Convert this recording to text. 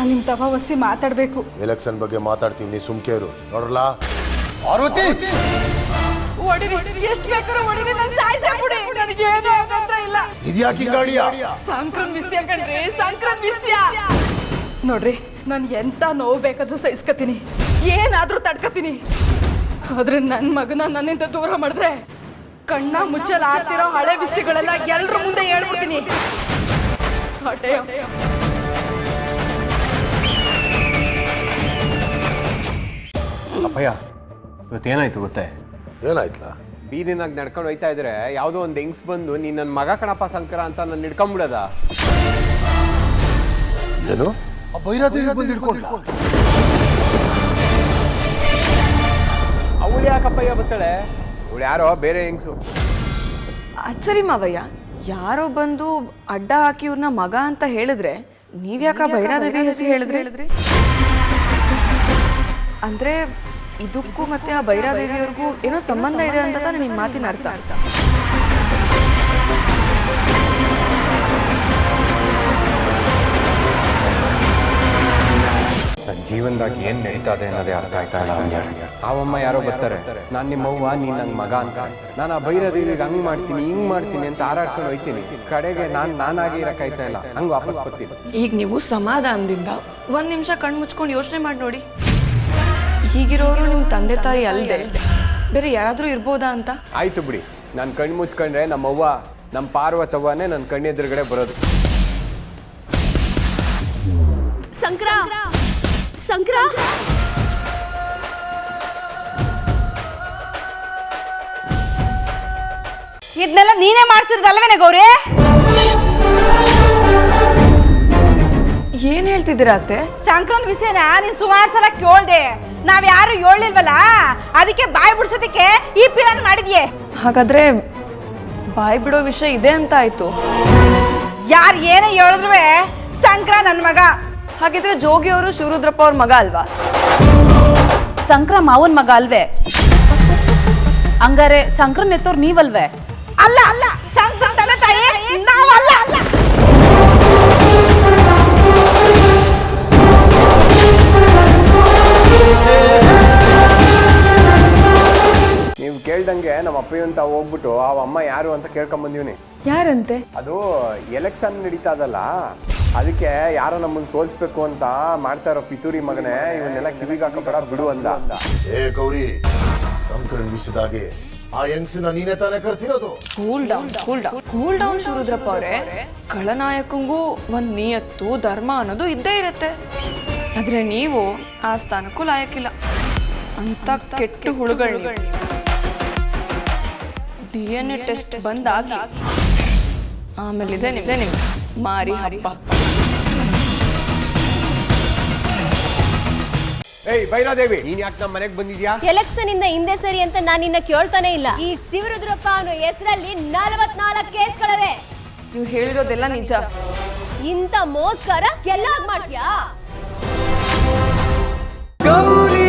ನಾನು ನಿಮ್ಮ ತವ ವಸಿ ಮಾತಾಡಬೇಕು. ಎಲೆಕ್ಷನ್ ಬಗ್ಗೆ ಮಾತಾಡ್ತೀವಿ, ನೀ ಸುಮ್ಕೆ ಇರು. ನೋಡ್ರಲ್ಲ ಪಾರ್ವತಿ, ಹೊಡಿರಿ, ಎಷ್ಟು ಬೇಕಾದ್ರೂ ಹೊಡಿರಿ, ನಾನು ಸಾಯಿಸ್ಬಿಡಿ, ನನಗೇನು ಅಭ್ಯಂತರ ಇಲ್ಲ. ಇದ್ಯಾಕಿ ಗಾಡಿಯ ಸಂಕ್ರಮ್ ವಿಷಯ ಕಣ್ರಿ, ಸಂಕ್ರಮ್ ವಿಷಯ. ನೋಡ್ರಿ, ನಾನು ಎಂತ ನೋವು ಬೇಕಾದ್ರೂ ಸಹಿಸ್ಕತೀನಿ, ಏನಾದ್ರೂ ತಡ್ಕತೀನಿ. ಆದ್ರೆ ನನ್ನ ಮಗನ ನನ್ನಿಂದ ದೂರ ಮಾಡಿದ್ರೆ ಕಣ್ಣ ಮುಚ್ಚಲ್ ಆಗ್ತಿರೋ ಹಳೆ ವಿಷಯಗಳೆಲ್ಲ ಎಲ್ರ ಮುಂದೆ ಹೇಳ್ಬಿಡ್ತೀನಿ. ಅಪ್ಪಯ್ಯ, ಇವತ್ತೇನಾಯ್ತು ಗೊತ್ತೇ? ಏನಾಯ್ತಲ್ಲ? ಬೀದಿನಾಗ ನಡ್ಕೊಂಡು ಹೋಯ್ತಾ ಇದ್ರೆ ಯಾವುದೋ ಒಂದು ಹೆಂಗ್ಸ್ ಬಂದು ನೀನು ನನ್ನ ಮಗ ಕಣಪ್ಪ ಶಂಕರ ಅಂತ ನನ್ನ ಹಿಡ್ಕೊಂಬಿಡದ. ಏನು ಬೈರಾದೇವಿ ಬಂದು ಹಿಡ್ಕೊಂಡ್ಲ? ಅವಳು ಯಾಕಪ್ಪಯ್ಯ ಬರ್ತಾಳೆ? ಅವಳು ಯಾರೋ ಬೇರೆ ಹೆಂಗ್ಸು. ಅದು ಸರಿ ಮಾವಯ್ಯ, ಯಾರೋ ಬಂದು ಅಡ್ಡ ಹಾಕಿ ಇವ್ರನ್ನ ಮಗ ಅಂತ ಹೇಳಿದ್ರೆ ನೀವ್ಯಾಕ ಭೈರಾದೇವಿ ಹೆಸರು ಹೇಳಿದ್ರಿ? ಅಂದ್ರೆ ಇದಕ್ಕೂ ಮತ್ತೆ ಆ ಭೈರಾದೇವಿಯವ್ರಿಗೂ ಏನೋ ಸಂಬಂಧ ಇದೆ ಅಂತ ತಾನೆ ನಿಮ್ಮ ಮಾತಿನ ಅರ್ಥ. ನನ್ನ ಜೀವನದಾಗ ಏನು ನಡೀತಾ ಇದೆ ಅನ್ನೋದೇ ಅರ್ಥ ಆಯ್ತಾ ಇಲ್ಲ. ಅವಮ್ಮ ಯಾರೋ ಬರ್ತಾರೆ, ನಾನು ನಿಮ್ಮವ್ವ, ನೀನು ನನ್ನ ಮಗ ಅಂತ. ನಾನು ಆ ಭೈರಾದೇವಿಗೆ ಹಂಗೆ ಮಾಡ್ತೀನಿ ಹಿಂಗೆ ಮಾಡ್ತೀನಿ ಅಂತ ಹಾರಾಡ್ಕೊಂಡು ಹೋಯ್ತೀನಿ. ಕಡೆಗೆ ನಾನಾಗಿ ಇರೋಕ್ಕಾಯ್ತಾ ಇಲ್ಲ, ಹಂಗೆ ವಾಪಸ್ ಬರ್ತೀನಿ. ಈಗ ನೀವು ಸಮಾಧಾನದಿಂದ ಒಂದು ನಿಮಿಷ ಕಣ್ಣು ಮುಚ್ಕೊಂಡು ಯೋಚನೆ ಮಾಡಿ ನೋಡಿ, ಹೀಗಿರೋರು ನಿಮ್ಮ ತಂದೆ ತಾಯಿ ಅಲ್ಲದೆ ಬೇರೆ ಯಾರಾದರೂ ಇರ್ಬೋದಾ ಅಂತ. ಆಯ್ತು ಬಿಡಿ, ನಾನು ಕಣ್ಣು ಮುಚ್ಕೊಂಡ್ರೆ ನಮ್ಮವ್ವ, ನಮ್ಮ ಪಾರ್ವತವ್ವನೇ ನನ್ನ ಕಣ್ಣೆದುರುಗಡೆ ಬರೋದು. ಸಂಕ್ರ ಸಂಕ್ರ ಇದನ್ನೆಲ್ಲ ನೀನೇ ಮಾಡ್ತಿರೋದಲ್ವೇನೆ ಗೌರಿ? ಏನ್ ಹೇಳ್ತಿದ್ದೀರಾ ಅತ್ತೆ? ಸಂಕ್ರಮಣ ವಿಷಯನ ನೀನ್ ಸುಮಾರು ಸಲ ಕೇಳ್ದೆ, ನಾವ್ ಯಾರು ಹೇಳಿಲ್ವಲ್ಲ, ಅದಕ್ಕೆ ಬಾಯಿ ಬಿಡ್ಸೋದಕ್ಕೆ ಈ ಪ್ಲಾನ್ ಮಾಡಿದ್ಯೆ. ಹಾಗಾದ್ರೆ ಬಾಯಿ ಬಿಡೋ ವಿಷಯ ಇದೆ ಅಂತ ಆಯ್ತು. ಯಾರು ಏನೇ ಹೇಳಿದ್ರು ಸಂಕ್ರ ನನ್ನ ಮಗ. ಹಾಗಿದ್ರೆ ಜೋಗಿ ಅವರು ಶಿವರುದ್ರಪ್ಪ ಅವ್ರ ಮಗ ಅಲ್ವಾ? ಸಂಕ್ರ ಮಾವನ್ ಮಗ ಅಲ್ವೇ? ಹಂಗಾರೆ ಸಂಕ್ರನ್ ಎತ್ತೋರ್ ನೀವಲ್ವೇ? ಅಲ್ಲ ಅಲ್ಲ, ಸಂಕ್ರ ತಂದೆ ತಾಯಿ ನಾವಲ್ಲ. ಅಲ್ಲ ನೀವು ಕೇಳ್ದಂಗೆ ನಮ್ಮ ಅಪ್ಪಯ್ಯ ಅಂತ ಹೋಗ್ಬಿಟ್ಟು ಆ ಅಮ್ಮ ಯಾರು ಅಂತ ಕೇಳ್ಕೊಂಬಂದೀವ್ನಿ. ಯಾರಂತೆ? ಅದು ಎಲೆಕ್ಷನ್ ನಡೀತಾ ಅದಲ್ಲ, ಅದಕ್ಕೆ ಯಾರೋ ನಮ್ಮನ್ನು ಸೋಲ್ಸ್ಬೇಕು ಅಂತ ಮಾಡ್ತಾ ಇರೋ ಪಿತೂರಿ ಮಗನೇ, ಇವನ್ನೆಲ್ಲ ಕಿವಿಗೆ ಹಾಕಬೇಡ ಬಿಡು ಅಂದ. ಏ ಗೌರಿ, ಸಂಕ್ರಮಣ ವಿಷಯದಾಗೆ ಆ ಯಂಗ್ಸ್ನ ನೀನೇ ತಾನೇ ಕರ್ಸಿರೋದು? ಕೂಲ್ ಡೌನ್ ಶಿವರುದ್ರಪ್ಪ ಅವರೇ. ಖಳನಾಯಕಂಗೂ ಒಂದ್ ನಿಯತ್ತು ಧರ್ಮ ಅನ್ನೋದು ಇದ್ದೇ ಇರುತ್ತೆ. ಆದ್ರೆ ನೀವು ಆ ಸ್ಥಾನಕ್ಕೂ ಲಾಯಕ್ಕಿಲ್ಲ ಅಂತ ಕೆಟ್ಟ ಹುಳುಗಳು. DNA ಟೆಸ್ಟ್ ಬಂದಾಗಿ ಆಮೇಲಿದೆ ನಿಮ್ ಮಾರಿ ಹಬ್ಬ. ಏಯ್ ಭೈರಾದೇವಿ, ನೀನ್ ಯಾಕೆ ನಮ್ಮ ಮನೆಗೆ ಬಂದಿದ್ಯಾ? ಎಲೆಕ್ಷನ್ ಇಂದ ಹಿಂದೆ ಸರಿ ಅಂತ ನಾನು ನಿನ್ನ ಕೇಳ್ತಾನೆ ಇಲ್ಲ. ಈ ಶಿವರುದ್ರಪ್ಪ ಅನ್ನೋ ಹೆಸರಲ್ಲಿ 44 ಕೇಸ್ಗಳಿವೆ. ಇವ್ರು ಹೇಳಿರೋದೆಲ್ಲ ನಿಜ. ಇಂಥ ಮೋಸ್ಕರ ಗೆಲ್ಲೋಗ್ ಮಾಡ್ತೀಯಾ? ಗೌರಿ